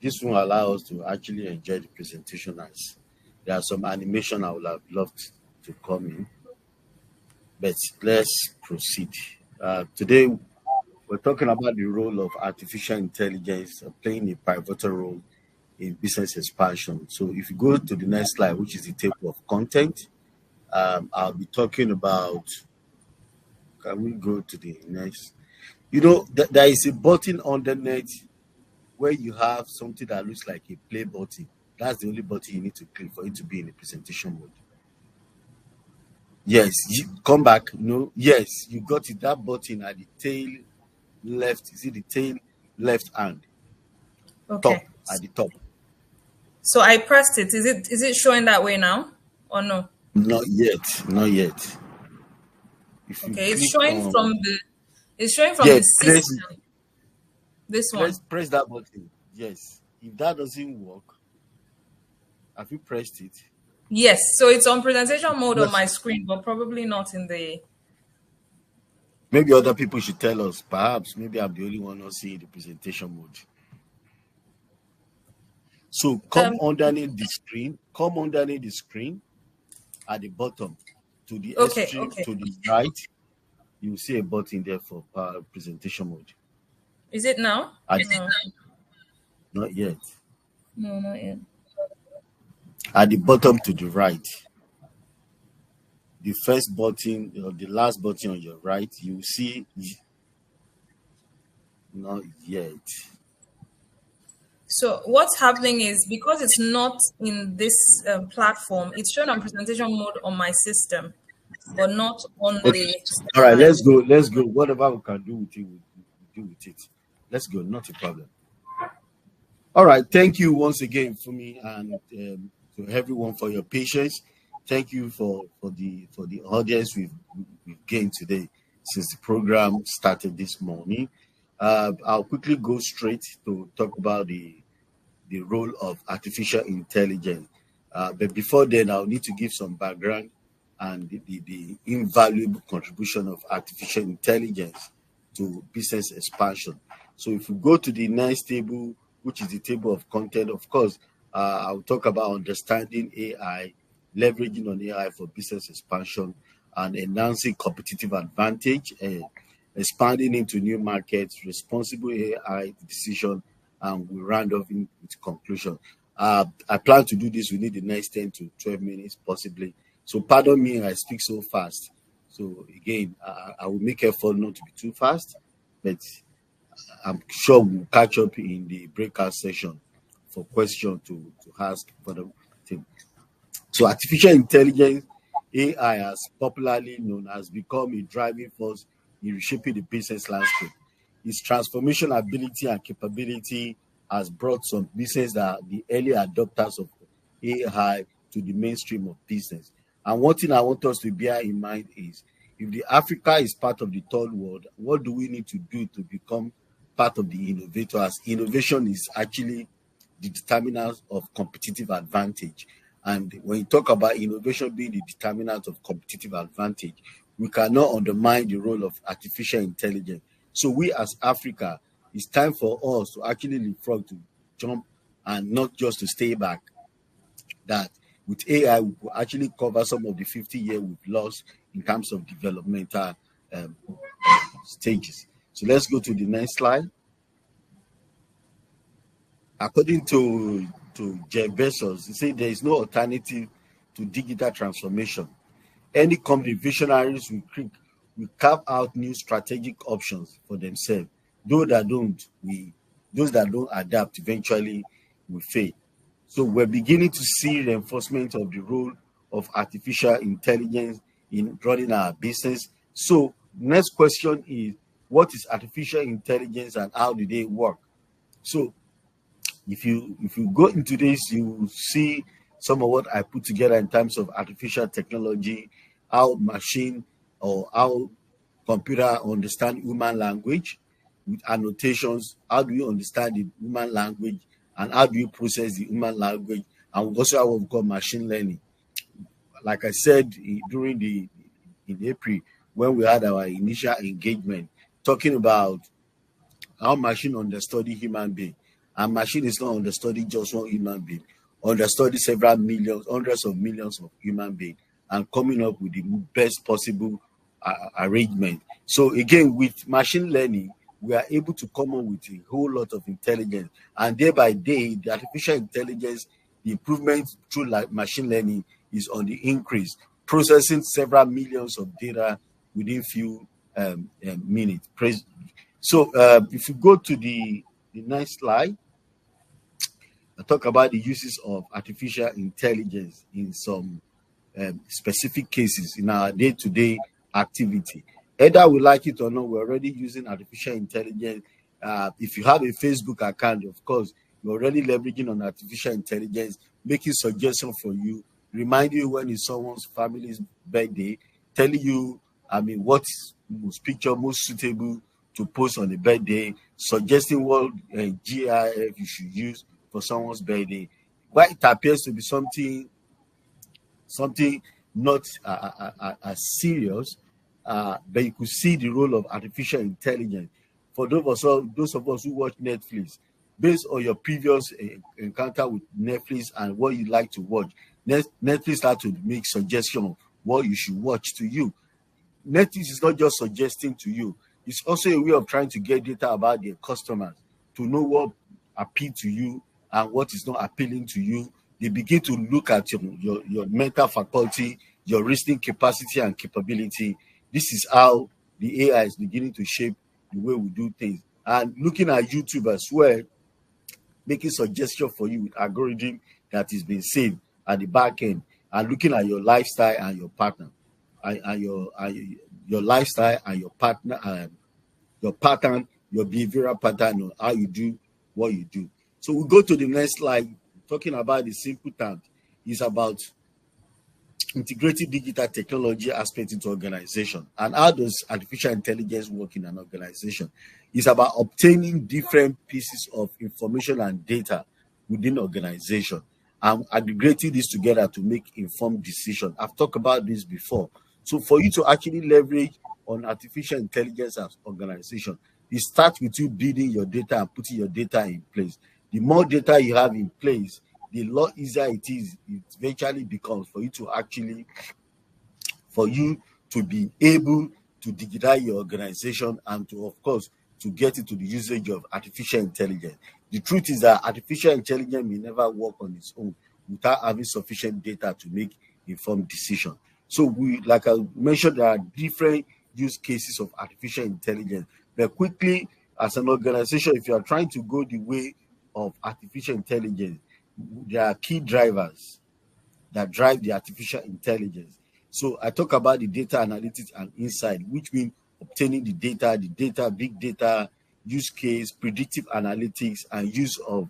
This will allow us to actually enjoy the presentation as there are some animation I would have loved to come in, but let's proceed. Today, we're talking about the role of artificial intelligence playing a pivotal role in business expansion. So, if you go to the next slide, which is the table of content, I'll be talking about. Can we go to the next? There is a button underneath where you have something that looks like a play button. That's the only button you need to click for it to be in the presentation mode. Yes, you come back. Yes, you got it. That button at the tail left. Is it the tail left hand? Top Okay. at the top. So I pressed it. Is it showing that way now or no? Not yet. Not yet. If you Okay, click on it's showing from yeah, the system. This one. press that button. Yes. If that doesn't work, have you pressed it? Yes. So it's on presentation mode on Yes. my screen, but probably not in the. Maybe other people should tell us. Perhaps maybe I'm the only one not seeing the presentation mode. So come Um. underneath the screen. Come underneath the screen at the bottom to the Okay. extreme Okay. to the right. You will see a button there for presentation mode. Is it now? At, No. not yet. No, not yet. At the bottom to the right, the first button or the last button on your right, you will see. Not yet. So what's happening is because it's not in this platform, it's shown on presentation mode on my system, but not on Okay. the All right. slide. Let's go. Let's go. Whatever we can do with it, we'll do with it. Let's go. Not a problem. All right. Thank you once again for me and to everyone for your patience. Thank you for the audience we've gained today since the program started this morning. I'll quickly go straight to talk about the role of artificial intelligence. But before then, I'll need to give some background and the invaluable contribution of artificial intelligence to business expansion. So if we go to the next table, which is the table of content, of course, I'll talk about understanding AI, leveraging on AI for business expansion, and enhancing competitive advantage, and expanding into new markets, responsible AI decision, and we round off with conclusion. I plan to do this within the next 10 to 12 minutes, possibly. So pardon me, I speak so fast. So again, I will make effort not to be too fast, but I'm sure we'll catch up in the breakout session for questions to ask for the team. So artificial intelligence, AI, as popularly known, has become a driving force in reshaping the business landscape. Its transformation ability and capability has brought some business that are the early adopters of AI to the mainstream of business. And one thing I want us to bear in mind is if the Africa is part of the third world, what do we need to do to become part of the innovators? Innovation is actually the determinant of competitive advantage. And when you talk about innovation being the determinant of competitive advantage, we cannot undermine the role of artificial intelligence. So we as Africa, it's time for us to actually leapfrog, to jump, and not just to stay back. That with AI, we could actually cover some of the 50 years we've lost in terms of developmental um, stages. So let's go to the next slide. According to Jeff Bezos, he said there is no alternative to digital transformation. Any company visionaries will carve out new strategic options for themselves. Those that don't, we those that don't adapt eventually will fail. So we're beginning to see reinforcement of the role of artificial intelligence in running our business. So next question is, what is artificial intelligence and how do they work? So if you go into this, you will see some of what I put together in terms of artificial technology, how machine or how computer understand human language with annotations. How do you understand the human language and how do you process the human language? And we also have what we call machine learning. Like I said during the in April when we had our initial engagement, talking about how machine understudy human being. And machine is not understanding just one human being, understanding several millions, hundreds of millions of human beings, and coming up with the best possible arrangement. So again, with machine learning, we are able to come up with a whole lot of intelligence, and day by day, the artificial intelligence, the improvement through like machine learning is on the increase, processing several millions of data within few minutes. So if you go to the next slide, I talk about the uses of artificial intelligence in some specific cases in our day-to-day activity. Either we like it or not, we're already using artificial intelligence. If you have a Facebook account, of course, you're already leveraging on artificial intelligence, making suggestions for you, reminding you when it's someone's family's birthday, telling you, I mean, what's most picture most suitable to post on the birthday, suggesting what GIF you should use for someone's birthday. Why it appears to be something not as serious, but you could see the role of artificial intelligence. For those of us who watch Netflix, based on your previous encounter with Netflix and what you like to watch, Netflix start to make suggestions of what you should watch to you. Netflix is not just suggesting to you, it's also a way of trying to get data about their customers to know what appeals to you and what is not appealing to you. They begin to look at your mental faculty, your reasoning capacity and capability. This is how the AI is beginning to shape the way we do things. And looking at YouTube as well, making suggestions for you with algorithm that is being saved at the back end, and looking at your lifestyle and your partner, and your lifestyle and your partner, your pattern, your behavioral pattern, or how you do what you do. So we go to the next slide, talking about the simple terms. Is about integrating digital technology aspect into organization. And how does artificial intelligence work in an organization? It's about obtaining different pieces of information and data within organization and aggregating this together to make informed decisions. I've talked about this before. So for you to actually leverage on artificial intelligence as organization, it starts with you building your data and putting your data in place. The more data you have in place, the lot easier it eventually becomes for you to be able to digitize your organization and to, of course, to get into the usage of artificial intelligence. The truth is that artificial intelligence may never work on its own without having sufficient data to make informed decisions. So like I mentioned, there are different use cases of artificial intelligence. But quickly, as an organization, if you are trying to go the way of artificial intelligence, there are key drivers that drive the artificial intelligence. So I talk about the data analytics and insight, which means obtaining the data, big data, use case, predictive analytics, and use of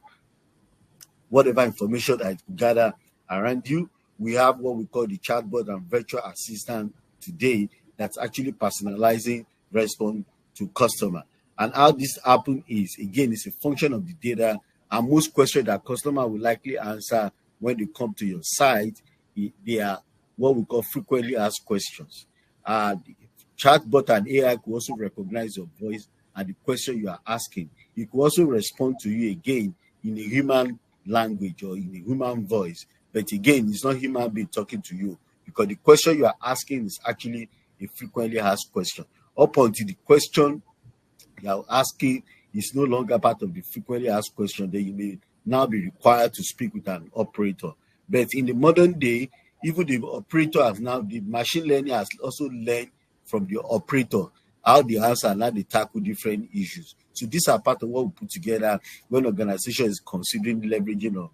whatever information that you gather around you. We have what we call the chatbot and virtual assistant today that's actually personalizing response to customer. And how this happens is, again, it's a function of the data. And most questions that customer will likely answer when they come to your site, they are what we call frequently asked questions. The chatbot and AI could also recognize your voice and the question you are asking. It could also respond to you again in a human language or in a human voice. But again, it's not human being talking to you, because the question you are asking is actually a frequently asked question. Up until the question you are asking is no longer part of the frequently asked question, then you may now be required to speak with an operator. But in the modern day, even the operator has now, the machine learning has also learned from the operator how they answer and how they tackle different issues. So these are part of what we put together when organization is considering leveraging of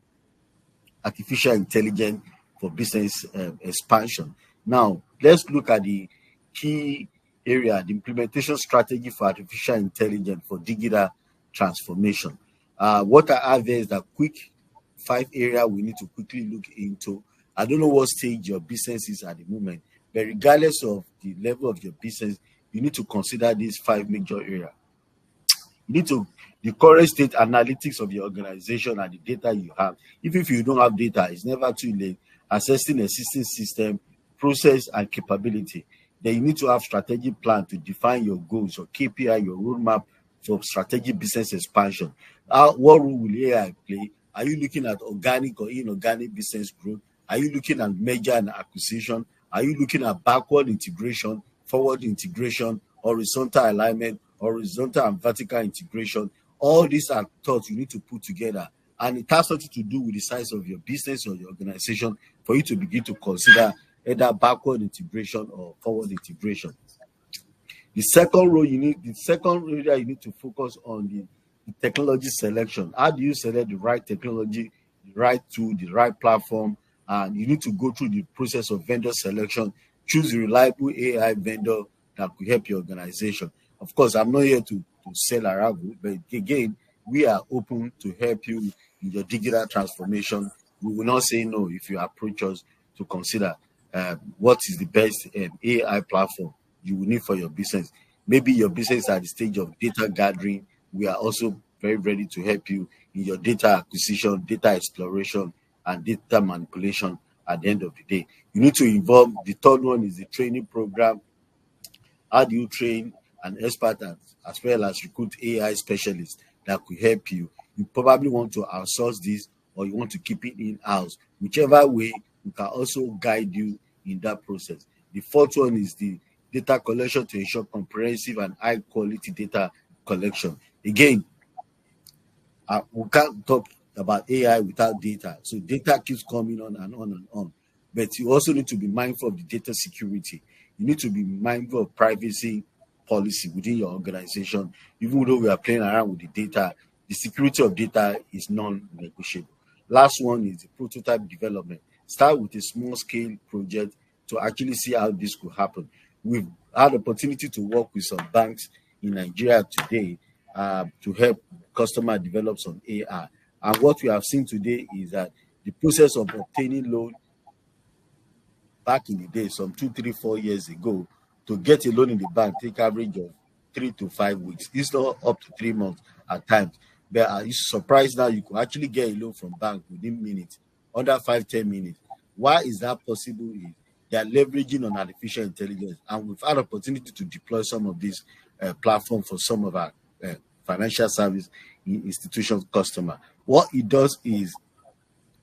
artificial intelligence for business expansion. Now, let's look at the key area, the implementation strategy for artificial intelligence for digital transformation. What I have there is the quick 5 areas we need to quickly look into. I don't know what stage your business is at the moment, but regardless of the level of your business, you need to consider these 5 major areas. You need to the current state analytics of your organization and the data you have. Even if you don't have data, it's never too late. Assessing existing system, process, and capability. Then you need to have strategic plan to define your goals, your KPI, your roadmap for strategic business expansion. What role will AI play? Are you looking at organic or inorganic business growth? Are you looking at merger and acquisition? Are you looking at backward integration, forward integration, horizontal alignment, horizontal and vertical integration? All these are thoughts you need to put together, and it has something to do with the size of your business or your organization for you to begin to consider either backward integration or forward integration. The second area you need to focus on the technology selection. How do you select the right technology, the right tool, the right platform? And you need to go through the process of vendor selection. Choose a reliable AI vendor that could help your organization. Of course, I'm not here to sell Arago, but again, we are open to help you in your digital transformation. We will not say no if you approach us to consider what is the best AI platform you will need for your business. Maybe your business is at the stage of data gathering. We are also very ready to help you in your data acquisition, data exploration, and data manipulation at the end of the day. You need to involve the third one is the training program. How do you train an expert as well as recruit AI specialists that could help you? You probably want to outsource this or you want to keep it in house. Whichever way, we can also guide you in that process. The fourth one is the data collection to ensure comprehensive and high quality data collection. Again, we can't talk about AI without data. So data keeps coming on and on and on. But you also need to be mindful of the data security. You need to be mindful of privacy policy within your organization. Even though we are playing around with the data, the security of data is non-negotiable. Last one is the prototype development. Start with a small scale project to actually see how this could happen. We've had opportunity to work with some banks in Nigeria today to help customer develop some AI. And what we have seen today is that the process of obtaining loan back in the day, some 2, 3, 4 years ago, to get a loan in the bank take average of 3 to 5 weeks. It's not up to 3 months at times. But are you surprised now you can actually get a loan from bank within minutes, under 5, 10 minutes? Why is that possible? Is they are leveraging on artificial intelligence, and we've had opportunity to deploy some of these platforms for some of our financial service institution customer. What it does is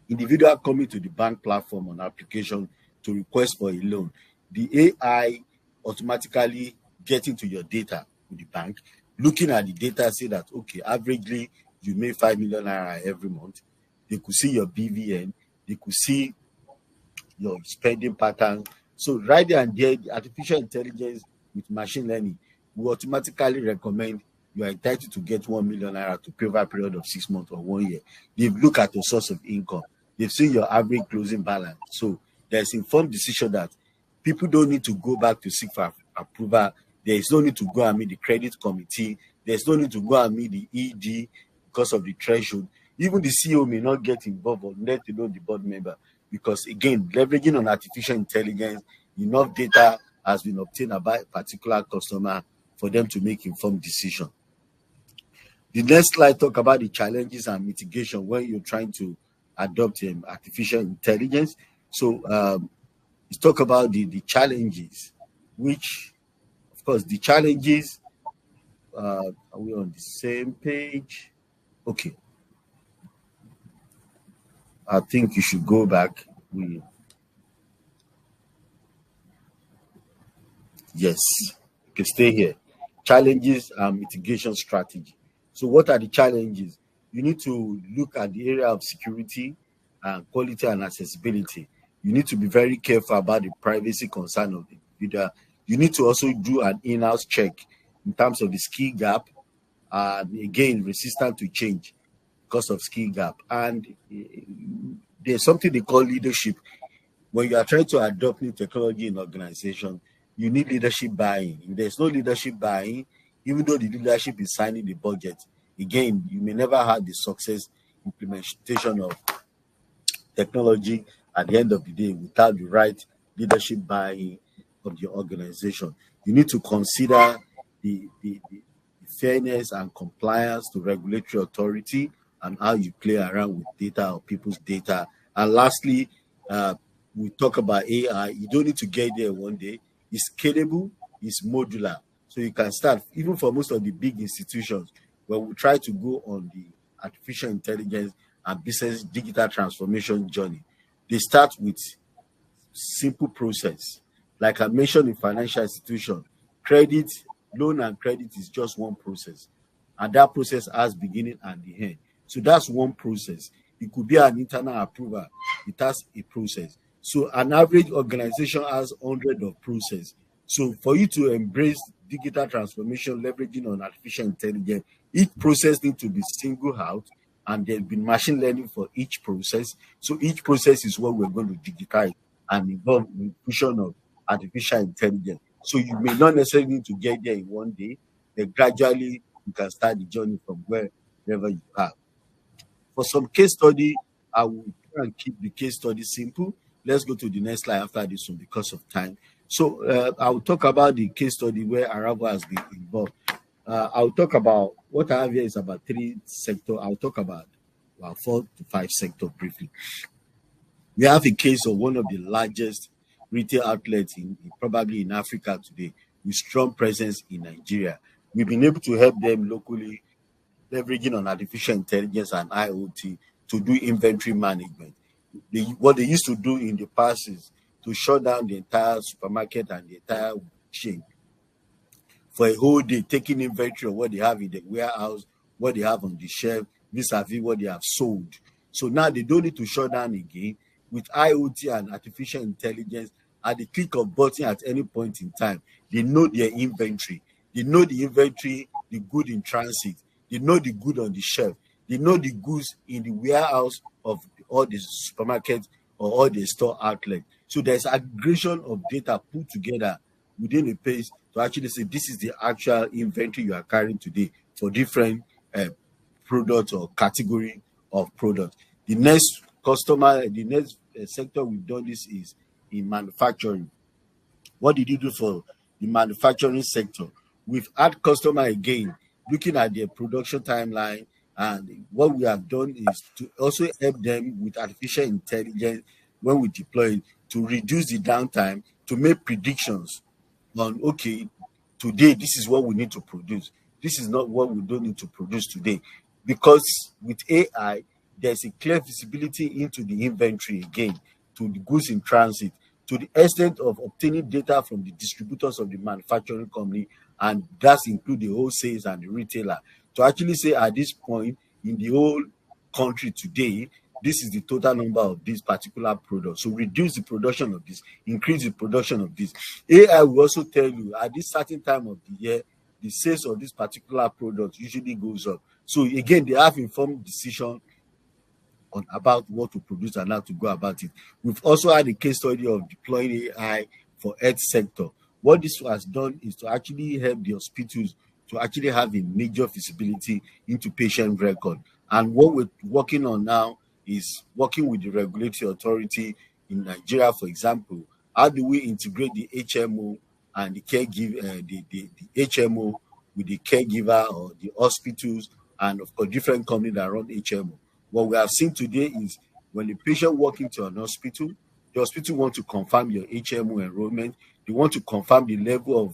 individual coming to the bank platform on application to request for a loan, the AI automatically get into your data with the bank, looking at the data, say that okay, averagely you make 5 million naira every month. They could see your BVN, they could see your spending pattern. So right there and there, the artificial intelligence with machine learning will automatically recommend you are entitled to get 1 million naira to pay over a period of 6 months or 1 year. They've looked at your source of income. They've seen your average closing balance. So there's informed decision that people don't need to go back to seek for approval. There is no need to go and meet the credit committee. There's no need to go and meet the ED because of the threshold. Even the CEO may not get involved or let alone the board member, because again, leveraging on artificial intelligence, enough data has been obtained about a particular customer for them to make informed decision. The next slide talk about the challenges and mitigation when you're trying to adopt artificial intelligence. So let's talk about the challenges, which of course the challenges are we on the same page? Okay. I think you should go back. Yes, you can stay here. Challenges and mitigation strategy. So, what are the challenges? You need to look at the area of security and quality and accessibility. You need to be very careful about the privacy concern of the individual. You need to also do an in-house check in terms of the skill gap, and again, resistant to change because of skill gap. And there's something they call leadership. When you are trying to adopt new technology in organization, you need leadership buy-in. If there's no leadership buy-in, even though the leadership is signing the budget, again, you may never have the success implementation of technology at the end of the day without the right leadership buy-in of your organization. You need to consider the fairness and compliance to regulatory authority and how you play around with data or people's data. And lastly, we talk about AI. You don't need to get there one day. It's scalable, it's modular. So you can start, even for most of the big institutions, where we try to go on the artificial intelligence and business digital transformation journey. They start with simple process. Like I mentioned in financial institution, credit, loan and credit is just one process. And that process has beginning and the end. So that's one process. It could be an internal approval. It has a process. So an average organization has hundred of process. So for you to embrace digital transformation, leveraging on artificial intelligence, each process needs to be single out, and there's been machine learning for each process. So each process is what we're going to digitize and involve inclusion of artificial intelligence. So you may not necessarily need to get there in one day, but gradually you can start the journey from wherever you are. For some case study, I will try and keep the case study simple. Let's go to the next slide after this one because of time. So I will talk about the case study where Arabo has been involved. I'll talk about what I have here is about three sectors. I'll talk about four to five sectors briefly. We have a case of one of the largest retail outlets probably in Africa today, with strong presence in Nigeria. We've been able to help them locally, leveraging on artificial intelligence and IoT to do inventory management. What they used to do in the past is to shut down the entire supermarket and the entire chain for a whole day, taking inventory of what they have in the warehouse, what they have on the shelf, vis-a-vis what they have sold. So now they don't need to shut down again. With IoT and artificial intelligence, at the click of button at any point in time, they know their inventory. They know the inventory, the good in transit. They know the good on the shelf. They know the goods in the warehouse of all the supermarkets or all the store outlets. So there's aggregation of data put together within a page to actually say this is the actual inventory you are carrying today for different product or category of product. The next sector we've done this is in manufacturing. What did you do for the manufacturing sector? We've had customer again looking at their production timeline, and what we have done is to also help them with artificial intelligence when we deploy it to reduce the downtime, to make predictions on, okay, today this is what we need to produce. This is not what we don't need to produce today. Because with AI, there's a clear visibility into the inventory again, to the goods in transit, to the extent of obtaining data from the distributors of the manufacturing company, and that's include the wholesalers and the retailer, to actually say at this point in the whole country today, this is the total number of this particular product. So reduce the production of this, increase the production of this. AI will also tell you at this certain time of the year, the sales of this particular product usually goes up. So again, they have informed decision on about what to produce and how to go about it. We've also had a case study of deploying AI for health sector. What this has done is to actually help the hospitals to actually have a major visibility into patient record. And what we're working on now is working with the regulatory authority in Nigeria, for example. How do we integrate the HMO and the caregiver, the HMO with the caregiver or the hospitals and of course different companies that run HMO? What we have seen today is when the patient walk into an hospital, the hospital want to confirm your HMO enrollment. They want to confirm the level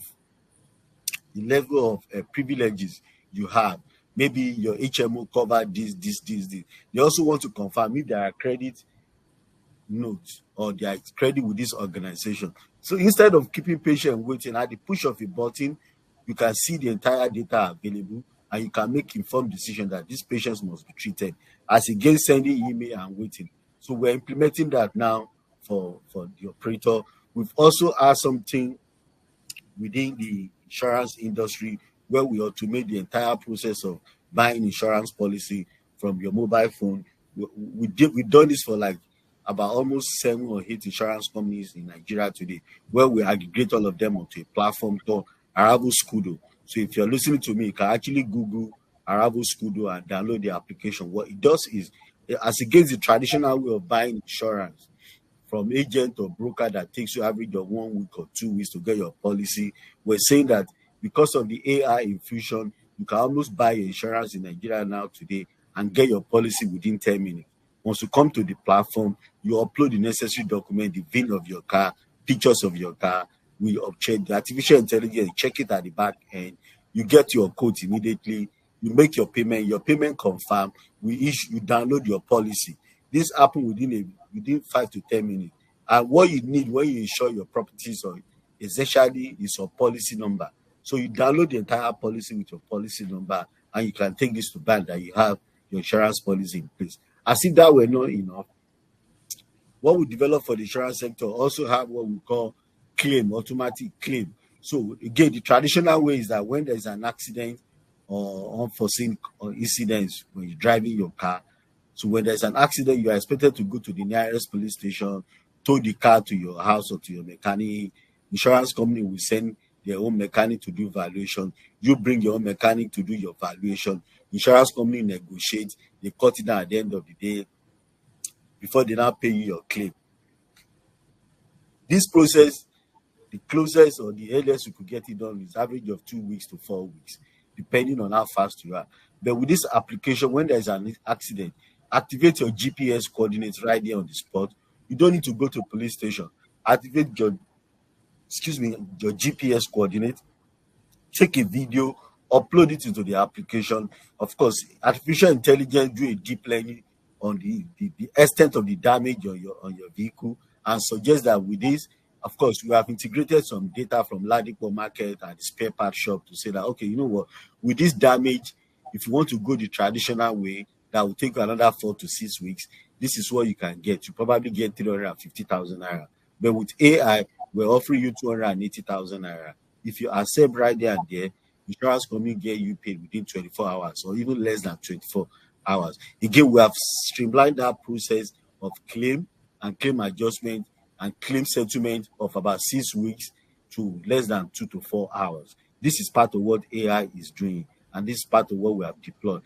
of privileges you have. Maybe your HMO cover this. They also want to confirm if there are credit notes or there is credit with this organization. So instead of keeping patient waiting, at the push of a button, you can see the entire data available and you can make informed decision that these patients must be treated as against sending email and waiting. So we're implementing that now for the operator. We've also had something within the insurance industry where we automate the entire process of buying insurance policy from your mobile phone. We've done this for like about almost 7 or 8 insurance companies in Nigeria today, where we aggregate all of them onto a platform called Arabo Scudo. So if you're listening to me, you can actually Google Arabo Scudo and download the application. What it does is, as against the traditional way of buying insurance, from agent or broker that takes you average of 1 week or 2 weeks to get your policy. We're saying that because of the AI infusion, you can almost buy your insurance in Nigeria now today and get your policy within 10 minutes. Once you come to the platform, you upload the necessary document, the VIN of your car, pictures of your car, will upcheck the artificial intelligence, check it at the back end. You get your code immediately. You make your payment confirm. You download your policy. This happen within 5 to 10 minutes. And what you need when you insure your properties or essentially is your policy number. So you download the entire policy with your policy number, and you can take this to bank that you have your insurance policy in place. As if that were not enough, what we develop for the insurance sector also have what we call automatic claim. So again, the traditional way is that when there's an accident or unforeseen or incidents when you're driving your car, so when there's an accident, you are expected to go to the nearest police station, tow the car to your house or to your mechanic. Insurance company will send their own mechanic to do valuation. You bring your own mechanic to do your valuation. Insurance company negotiate. They cut it down at the end of the day before they now pay you your claim. This process, the closest or the earliest you could get it done is average of 2 weeks to 4 weeks, depending on how fast you are. But with this application, when there's an accident, activate your GPS coordinates right there on the spot. You don't need to go to a police station. Activate your GPS coordinate, take a video, upload it into the application. Of course, artificial intelligence do a deep learning on the extent of the damage on your vehicle and suggest that with this, of course, we have integrated some data from Adegboye market and the spare part shop to say that, okay, you know what, with this damage, if you want to go the traditional way, that will take another 4 to 6 weeks. This is what you can get. You probably get 350,000 naira. But with AI, we're offering you 280,000 naira. If you accept right there and there, insurance company get you paid within 24 hours or even less than 24 hours. Again, we have streamlined that process of claim and claim adjustment and claim settlement of about 6 weeks to less than 2 to 4 hours. This is part of what AI is doing, and this is part of what we have deployed,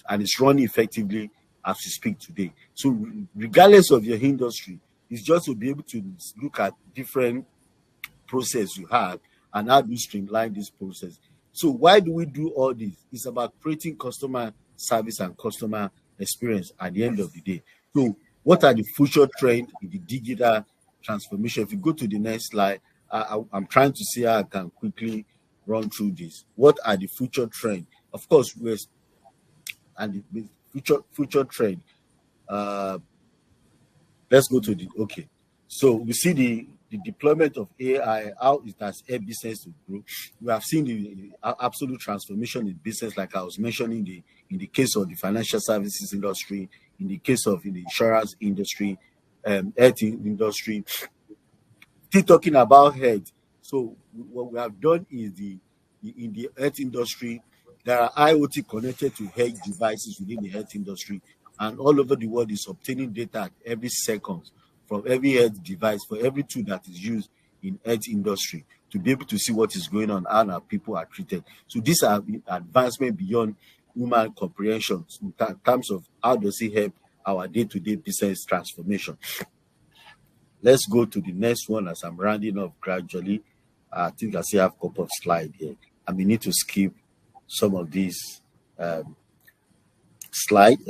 and it's running effectively as we speak today. So regardless of your industry, it's just to be able to look at different process you have and how do you streamline this process. So why do we do all this? It's about creating customer service and customer experience at the end of the day. So what are the future trends in the digital transformation? If you go to the next slide, I'm trying to see how I can quickly run through this. What are the future trends? Of course, and the future trend. Let's go to the okay. So we see the deployment of AI, how it has helped business to grow. We have seen the absolute transformation in business, like I was mentioning in the case of the financial services industry, in the case of in the insurance industry, health industry. Still talking about health. So what we have done is in the health industry, there are IoT connected to health devices within the health industry, and all over the world is obtaining data at every second from every health device, for every tool that is used in health industry to be able to see what is going on and how people are treated. So these are advancement beyond human comprehension in terms of how does it help our day-to-day business transformation. Let's go to the next one as I'm rounding up gradually. I think I still have a couple of slides here. I may need to skip some of these slides.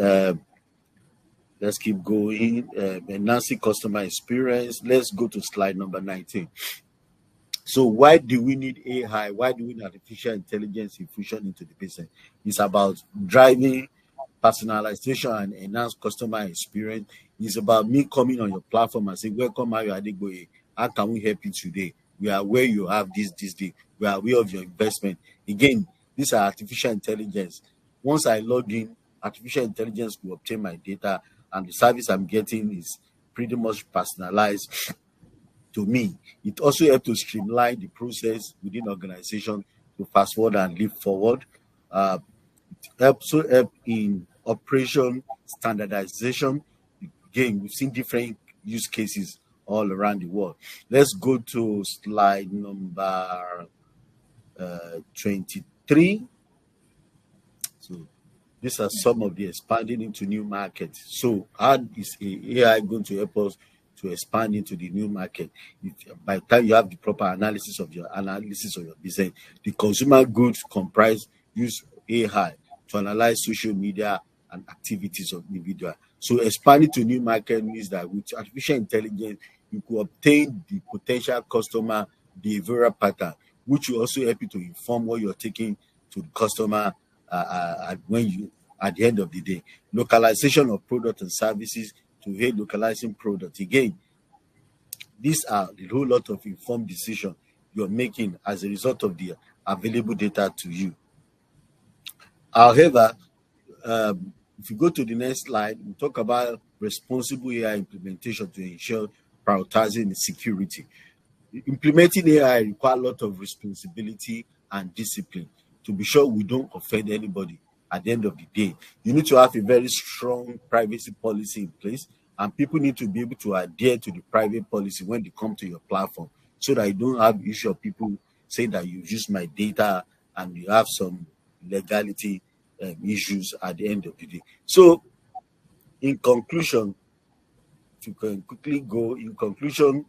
Let's keep going. Enhancing customer experience. Let's go to slide number 19. So why do we need AI? Why do we need artificial intelligence infusion into the business? It's about driving personalization and enhanced customer experience. It's about me coming on your platform and saying, welcome, Mario Adegboye. How can we help you today? We are where you have this day. We are aware of your investment. Again, these are artificial intelligence. Once I log in, artificial intelligence will obtain my data, and the service I'm getting is pretty much personalized to me. It also helps to streamline the process within organization to fast forward and leap forward. It also help in operation standardization. Again, we've seen different use cases all around the world. Let's go to slide number 23. So these are some of the expanding into new markets. So how is AI going to help us to expand into the new market? By the time you have the proper analysis of your business, the consumer goods comprise use AI to analyze social media and activities of individual. So expanding to new market means that with artificial intelligence, you could obtain the potential customer behavioral pattern, which will also help you to inform what you're taking to the customer at the end of the day. Localization of product and services to aid localizing product. Again, these are a whole lot of informed decision you're making as a result of the available data to you. However, if you go to the next slide, we talk about responsible AI implementation to ensure prioritizing security. Implementing AI requires a lot of responsibility and discipline to be sure we don't offend anybody at the end of the day. You need to have a very strong privacy policy in place, and people need to be able to adhere to the private policy when they come to your platform, so that you don't have issue of people saying that you use my data and you have some legality issues at the end of the day. So, in conclusion, if you can quickly go, in conclusion,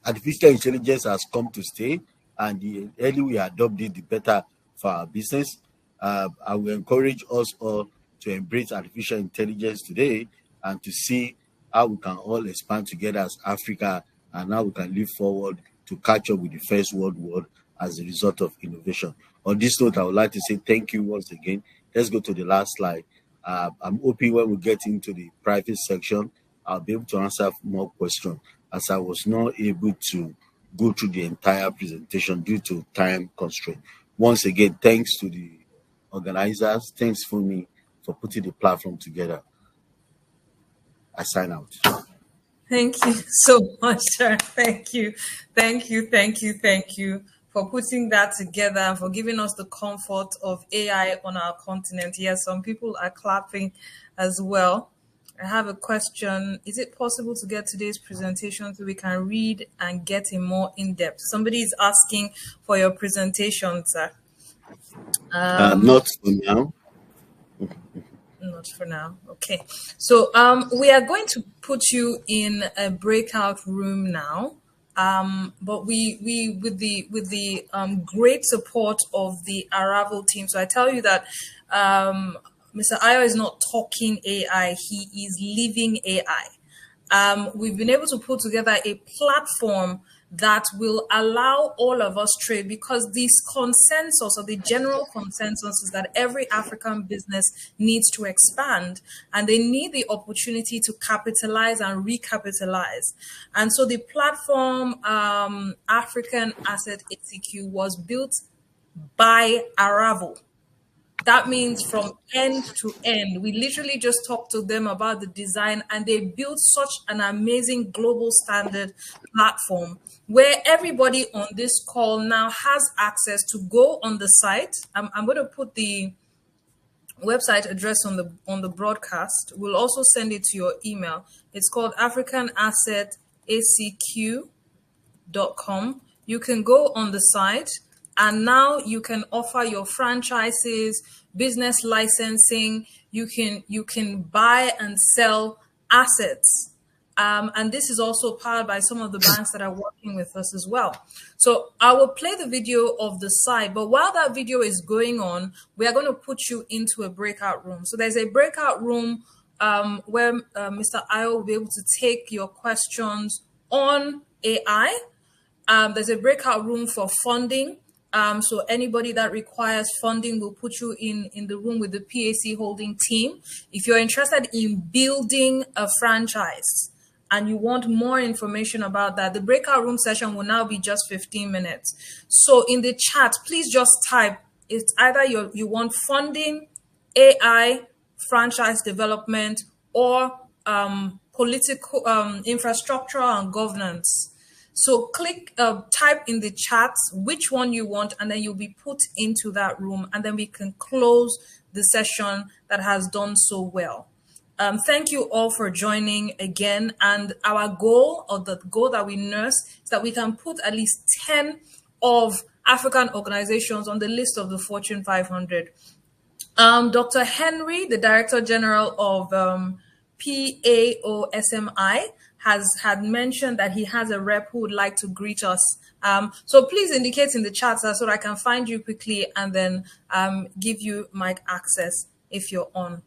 artificial intelligence has come to stay, and the early we adopt it, the better for our business. I will encourage us all to embrace artificial intelligence today and to see how we can all expand together as Africa, and how we can live forward to catch up with the first world war as a result of innovation. On this note, I would like to say thank you once again. Let's go to the last slide. I'm hoping when we get into the private section, I'll be able to answer more questions, as I was not able to go through the entire presentation due to time constraint. Once again, thanks to the organizers. Thanks for me for putting the platform together. I sign out. Thank you so much, sir. Thank you. Thank you. Thank you. Thank you for putting that together and for giving us the comfort of AI on our continent. Yes, some people are clapping as well. I have a question. Is it possible to get today's presentation so we can read and get a more in-depth? Somebody is asking for your presentation, sir. Not for now. Not for now. Okay. So we are going to put you in a breakout room now. But we with the great support of the Arrival team. So I tell you that Mr. Ayo is not talking AI, he is living AI. We've been able to put together a platform that will allow all of us trade, because this consensus, or the general consensus, is that every African business needs to expand and they need the opportunity to capitalize and recapitalize. And so the platform African Asset ACQ was built by Arrival. That means from end to end. We literally just talked to them about the design, and they built such an amazing global standard platform where everybody on this call now has access to go on the site. I'm going to put the website address on the broadcast. We'll also send it to your email. It's called africanassetacq.com. You can go on the site, and now you can offer your franchises, business licensing. You can buy and sell assets. And this is also powered by some of the banks that are working with us as well. So I will play the video of the site, but while that video is going on, we are going to put you into a breakout room. So there's a breakout room where Mr. Ayo will be able to take your questions on AI. There's a breakout room for funding. So anybody that requires funding, will put you in the room with the PAC holding team. If you're interested in building a franchise and you want more information about that, the breakout room session will now be just 15 minutes. So in the chat, please just type, it's either you want funding, AI, franchise development, or political infrastructure and governance. So type in the chat which one you want, and then you'll be put into that room, and then we can close the session that has done so well. Thank you all for joining again. And our goal, or the goal that we nurse, is that we can put at least 10 of African organizations on the list of the Fortune 500. Dr. Henry, the Director General of PAOSMI, had mentioned that he has a rep who would like to greet us. So please indicate in the chat so that I can find you quickly and then give you mic access if you're on.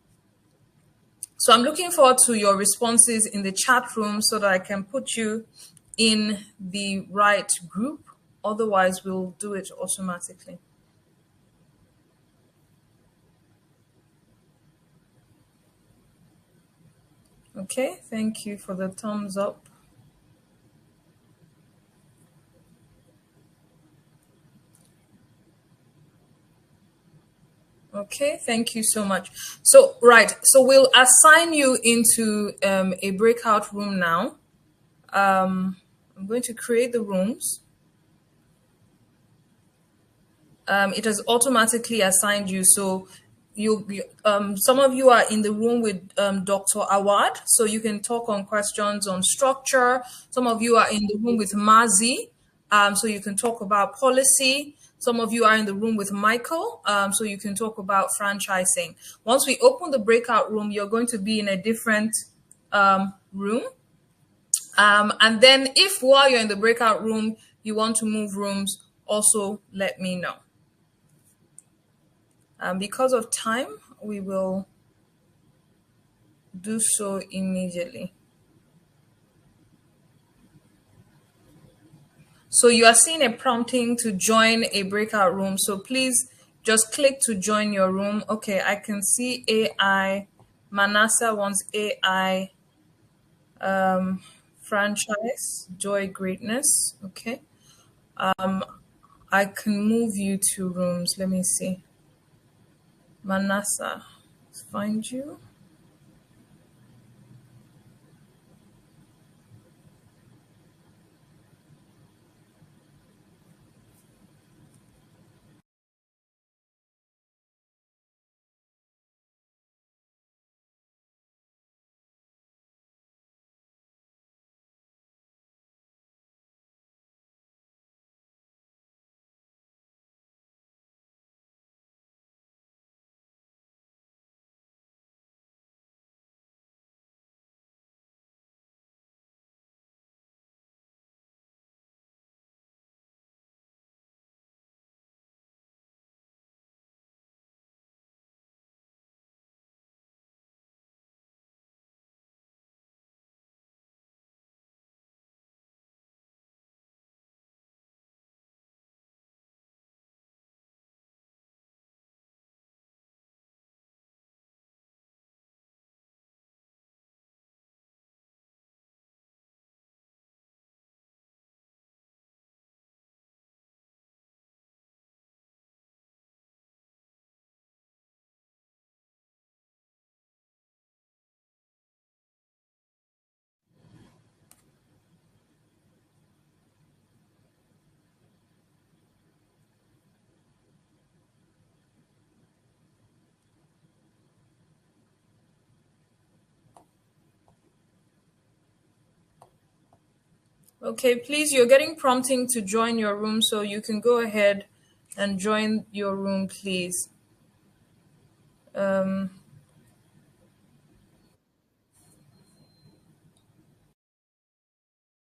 So I'm looking forward to your responses in the chat room so that I can put you in the right group. Otherwise, we'll do it automatically. Okay, thank you for the thumbs up. Okay, thank you so much. So, right, so we'll assign you into a breakout room now. I'm going to create the rooms. It has automatically assigned you. So some of you are in the room with Dr. Awad, so you can talk on questions on structure. Some of you are in the room with Mazi, so you can talk about policy. Some of you are in the room with Michael, so you can talk about franchising. Once we open the breakout room, you're going to be in a different room. And then if while you're in the breakout room, you want to move rooms, also let me know. Because of time, we will do so immediately. So you are seeing a prompting to join a breakout room. So please just click to join your room. Okay, I can see AI. Manasa wants AI franchise, joy, greatness. Okay. I can move you to rooms. Let me see. Manasa, find you. Okay, please, you're getting prompting to join your room, so you can go ahead and join your room, please.